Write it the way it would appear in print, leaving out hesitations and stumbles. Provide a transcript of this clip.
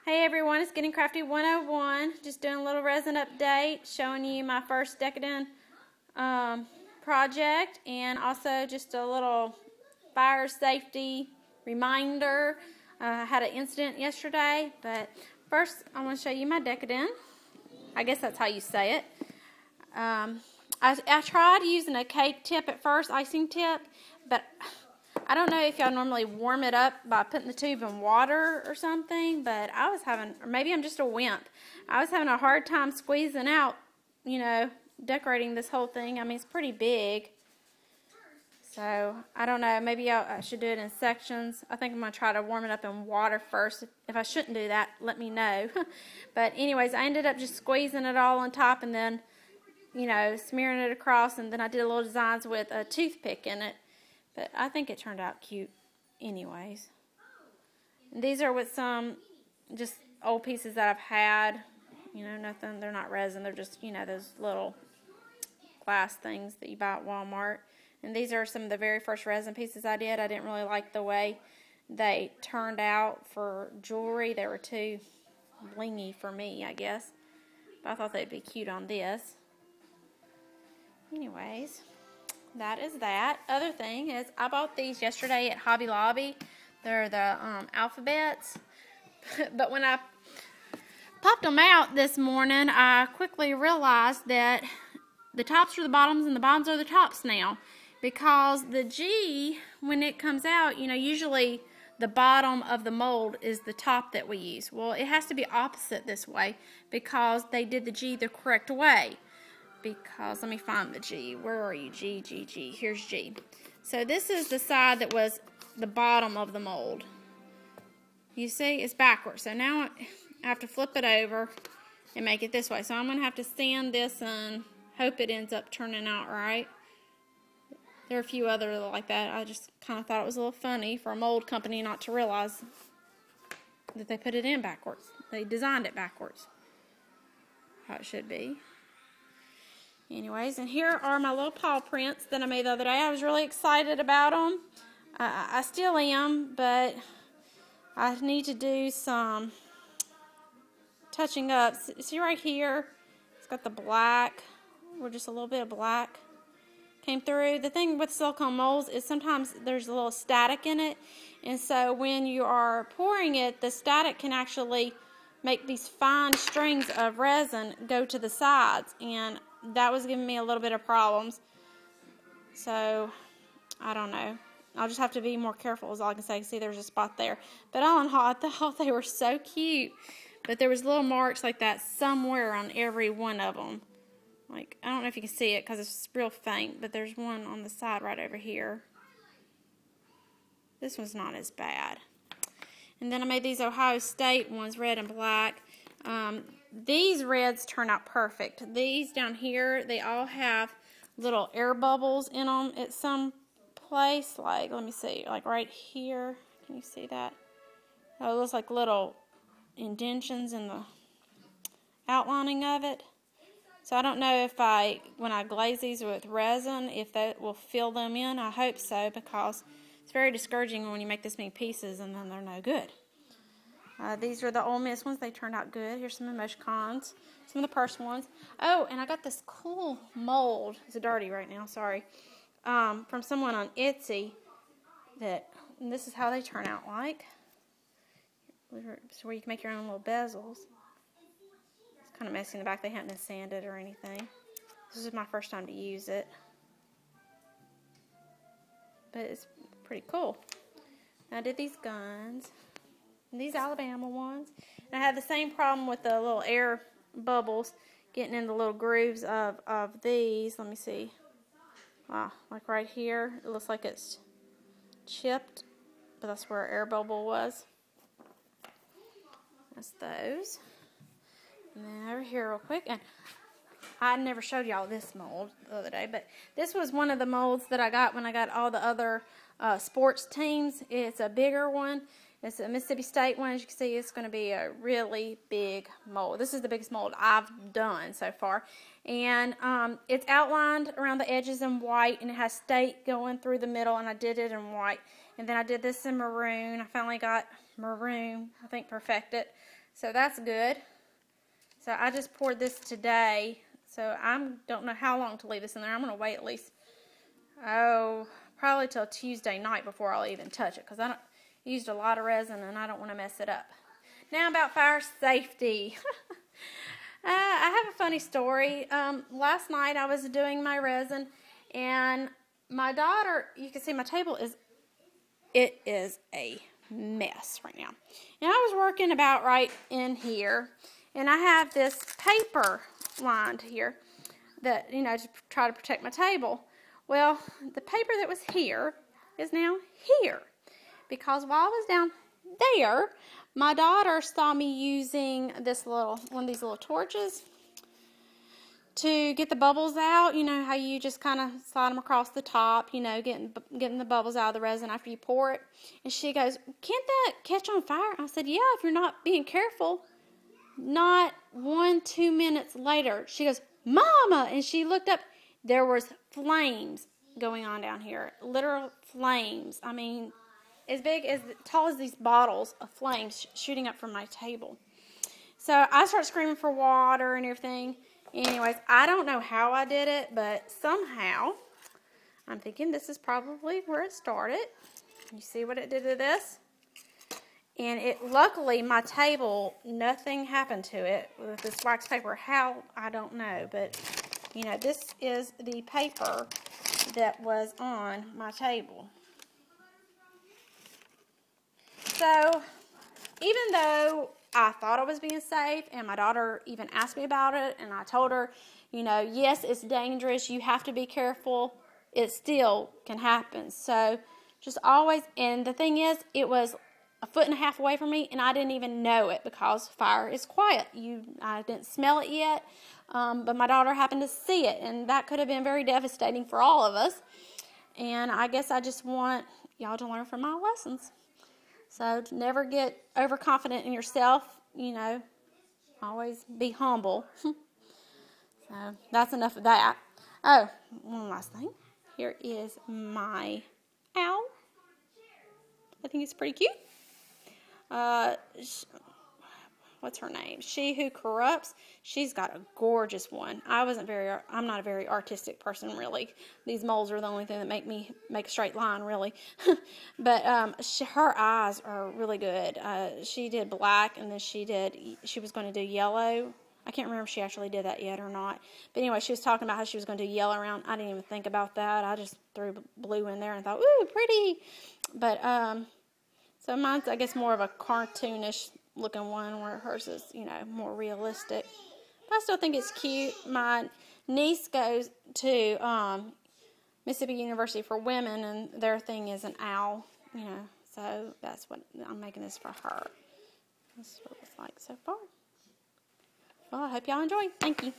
Hey everyone, it's Getting Crafty 101. Just doing a little resin update, showing you my first Decadent project, and also just a little fire safety reminder. I had an incident yesterday, but first I want to show you my Decadent. I guess that's how you say it. I tried using a cake tip at first, icing tip, but I don't know if y'all normally warm it up by putting the tube in water or something, but I was having, or maybe I'm just a wimp, I was having a hard time squeezing out, decorating this whole thing. I mean, it's pretty big. So, I don't know, maybe I should do it in sections. I think I'm going to try to warm it up in water first. If I shouldn't do that, let me know. But anyways, I ended up just squeezing it all on top and then, smearing it across, and then I did a little designs with a toothpick in it. But I think it turned out cute anyways. And these are with some just old pieces that I've had. Nothing, they're not resin, they're just, those little glass things that you buy at Walmart. And these are some of the very first resin pieces I did. I didn't really like the way they turned out for jewelry. They were too blingy for me, I guess. But I thought they'd be cute on this. Anyways, that is that. Other thing is, I bought these yesterday at Hobby Lobby. They're the alphabets. But when I popped them out this morning, I quickly realized that the tops are the bottoms and the bottoms are the tops now. Because the G, when it comes out, usually the bottom of the mold is the top that we use. Well, it has to be opposite this way because they did the G the correct way. Because, let me find the G. Where are you? G, G, G. Here's G. So this is the side that was the bottom of the mold. You see, it's backwards. So now I have to flip it over and make it this way. So I'm going to have to sand this and hope it ends up turning out right. There are a few others like that. I just kind of thought it was a little funny for a mold company not to realize that they put it in backwards. They designed it backwards. How it should be. Anyways, and here are my little paw prints that I made the other day. I was really excited about them. I still am, but I need to do some touching up. See right here, it's got the black, or just a little bit of black came through. The thing with silicone molds is sometimes there's a little static in it, and so when you are pouring it, the static can actually make these fine strings of resin go to the sides, and that was giving me a little bit of problems. So, I don't know. I'll just have to be more careful is all I can say. See, there's a spot there. But all in all, I thought they were so cute. But there was little marks like that somewhere on every one of them. Like, I don't know if you can see it because it's real faint, but there's one on the side right over here. This one's not as bad. And then I made these Ohio State ones, red and black. These reds turn out perfect. These down here, they all have little air bubbles in them at some place. Like, let me see, like right here. Can you see that? Oh, it looks like little indentions in the outlining of it. So I don't know if when I glaze these with resin, if that will fill them in. I hope so, because it's very discouraging when you make this many pieces and then they're no good. These are the Ole Miss ones. They turned out good. Here's some emoticons, some of the personal ones. Oh, and I got this cool mold. It's dirty right now, sorry. From someone on Etsy. And this is how they turn out like. It's where you can make your own little bezels. It's kind of messy in the back. They haven't been sanded or anything. This is my first time to use it. But it's pretty cool. I did these guns. These Alabama ones. And I had the same problem with the little air bubbles getting in the little grooves of these. Let me see. Wow, like right here. It looks like it's chipped, but that's where our air bubble was. That's those. And then over here real quick. And I never showed y'all this mold the other day, but this was one of the molds that I got when I got all the other sports teams. It's a bigger one. It's a Mississippi State one. As you can see, it's going to be a really big mold. This is the biggest mold I've done so far. And it's outlined around the edges in white, and it has state going through the middle, and I did it in white. And then I did this in maroon. I finally got maroon, I think, perfected. So that's good. So I just poured this today. So I don't know how long to leave this in there. I'm going to wait at least, probably till Tuesday night before I'll even touch it. Because I used a lot of resin and I don't want to mess it up. Now about fire safety. I have a funny story. Last night I was doing my resin, and my daughter, you can see my table is a mess right now. And I was working about right in here, and I have this paper lined here that, to try to protect my table. Well, the paper that was here is now here, because while I was down there, my daughter saw me using one of these little torches to get the bubbles out. You know how you just kind of slide them across the top, getting the bubbles out of the resin after you pour it. And she goes, "Can't that catch on fire?" I said, "Yeah, if you're not being careful." Not 1-2 minutes later, she goes, "Mama!" And she looked up. There was flames going on down here. Literal flames. I mean, as tall as these bottles of flames shooting up from my table. So I start screaming for water and everything. Anyways, I don't know how I did it, but somehow, I'm thinking this is probably where it started. You see what it did to this? And luckily, my table, nothing happened to it with this wax paper. How, I don't know. But, this is the paper that was on my table. So, even though I thought I was being safe, and my daughter even asked me about it, and I told her, yes, it's dangerous, you have to be careful, it still can happen. So, just always, and the thing is, it was 1.5 feet away from me, and I didn't even know it, because fire is quiet. I didn't smell it yet, but my daughter happened to see it, and that could have been very devastating for all of us. And I guess I just want y'all to learn from my lessons. So never get overconfident in yourself, always be humble. So that's enough of that. Oh, one last thing. Here is my owl. I think it's pretty cute. What's her name? She Who Corrupts. She's got a gorgeous one. I'm not a very artistic person, really. These moles are the only thing that make me make a straight line, really. But her eyes are really good. She did black, and then she was going to do yellow. I can't remember if she actually did that yet or not. But anyway, she was talking about how she was going to do yellow around. I didn't even think about that. I just threw blue in there and thought, ooh, pretty. But so mine's, I guess, more of a cartoonish looking one, where hers is, more realistic. But I still think it's cute. My niece goes to Mississippi University for Women, and their thing is an owl, so that's what I'm making this for her. This is what it's like so far. Well, I hope y'all enjoy. Thank you.